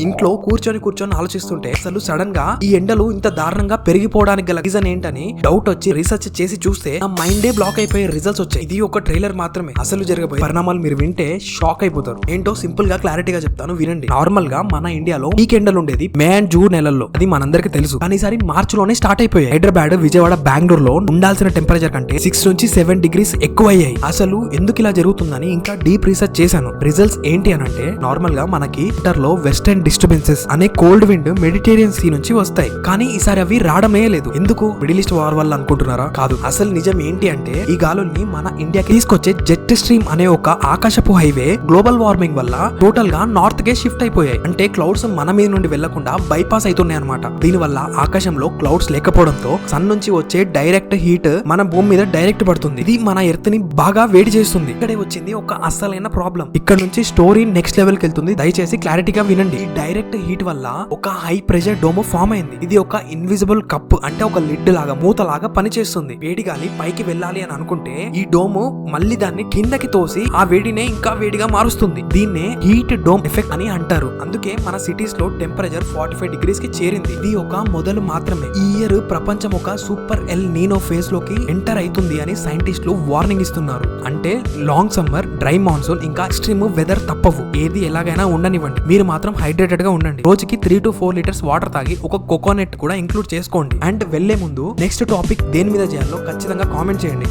ఇంట్లో కూర్చొని ఆలోచిస్తుంటే అసలు సడన్ గా ఈ ఎండలు ఇంత దారుణంగా పెరిగిపోవడానికి గల రీజన్ ఏంటని డౌట్ వచ్చి రీసెర్చ్ చేసి చూస్తే నా మైండే బ్లాక్ అయిపోయే రిజల్ట్స్ వచ్చాయి. ఇది ఒక ట్రైలర్ మాత్రమే, అసలు జరగబోయే పరిణామాలు మీరు వింటే షాక్ అయిపోతారు. ఏంటో సింపుల్ గా క్లారిటీగా చెప్తాను, వినండి. నార్మల్ గా మన ఇండియాలో పీక్ ఎండలు ఉండేది మే అండ్ జూన్ నెలల్లో, అది మనందరికి తెలుసు. కానీ ఈసారి మార్చ్ లోనే స్టార్ట్ అయిపోయాయి. హైదరాబాద్, విజయవాడ, బెంగళూరు లో ఉండాల్సిన టెంపరేచర్ కంటే 6 నుంచి 7 డిగ్రీస్ ఎక్కువ అయ్యాయి. అసలు ఎందుకు ఇలా జరుగుతుందని ఇంకా డీప్ రీసెర్చ్ చేశాను. రిజల్ట్స్ ఏంటి అని అంటే, నార్మల్ గా మనకి వింటర్ లో వెస్టర్న్ డిస్టర్బెన్సెస్ అనే కోల్డ్ విండ్ మెడిటేరియన్ సీ నుంచి వస్తాయి. కానీ ఈసారి అవి రావడమే లేదు. ఎందుకు? మిడిల్ ఈస్ట్ వార్ వల్ల అనుకుంటున్నారా? కాదు. అసలు నిజం ఏంటి అంటే, ఈ గాలుల్ని మన ఇండియాకి తీసుకొచ్చే జెట్ స్ట్రీమ్ అనే ఒక ఆకాశపు హైవే గ్లోబల్ వార్మింగ్ వల్ల టోటల్ గా నార్త్ కే షిఫ్ట్ అయిపోయాయి. అంటే క్లౌడ్స్ మన మీద నుండి వెళ్లకుండా బైపాస్ అవుతున్నాయి అనమాట. దీని వల్ల ఆకాశంలో క్లౌడ్స్ లేకపోవడంతో సన్ నుంచి వచ్చే డైరెక్ట్ హీట్ మన భూమి మీద డైరెక్ట్ పడుతుంది. ఇది మన ఎర్త్ ని బాగా వేడి చేస్తుంది. ఇక్కడే వచ్చింది ఒక అసలైన ప్రాబ్లం. ఇక్కడ నుంచి స్టోరీ నెక్స్ట్ లెవెల్ కి వెళ్తుంది. దయచేసి క్లారిటీగా వినండి. ఈ డైరెక్ట్ హీట్ వల్ల ఒక హై ప్రెషర్ డోమ్ ఫామ్ అయింది. ఇది ఒక ఇన్విజిబుల్ కప్, అంటే ఒక లిడ్ లాగా, మూత లాగా పనిచేస్తుంది. వేడి గాలి పైకి వెళ్ళాలి అని అనుకుంటే ఈ డోమ్ మళ్ళీ దాన్ని కిందకి తోసి ఆ వేడినే ఇంకా వేడిగా మారుస్తుంది. దీన్నే హీట్ డోమ్ ఎఫెక్ట్ అని అంటారు. అందుకే మన సిటీస్ లో టెంపరేచర్ 45 డిగ్రీస్ కి చేరింది. ఇది ఒక మొదలు మాత్రమే. ఈ ఇయర్ ప్రపంచం ఒక సూపర్ ఎల్ నీనో ఫేజ్ లోకి ఎంటర్ అవుతుంది అని సైంటిస్టులు వార్నింగ్ ఇస్తున్నారు. అంటే లాంగ్ సమ్మర్, డ్రై మాన్సూన్, ఇంకా ఎక్స్ట్రీమ్ వెదర్ తప్పవు. ఏది ఎలాగైనా ఉండనివ్వండి, మీరు మాత్రం హైడ్రేటెడ్ గా ఉండండి. రోజుకి 3 to 4 లీటర్స్ వాటర్ తాగి ఒక కోకోనట్ కూడా ఇంక్లూడ్ చేసుకోండి. అండ్ వెళ్లే ముందు నెక్స్ట్ టాపిక్ దేని మీద చేయాలో ఖచ్చితంగా కామెంట్ చేయండి.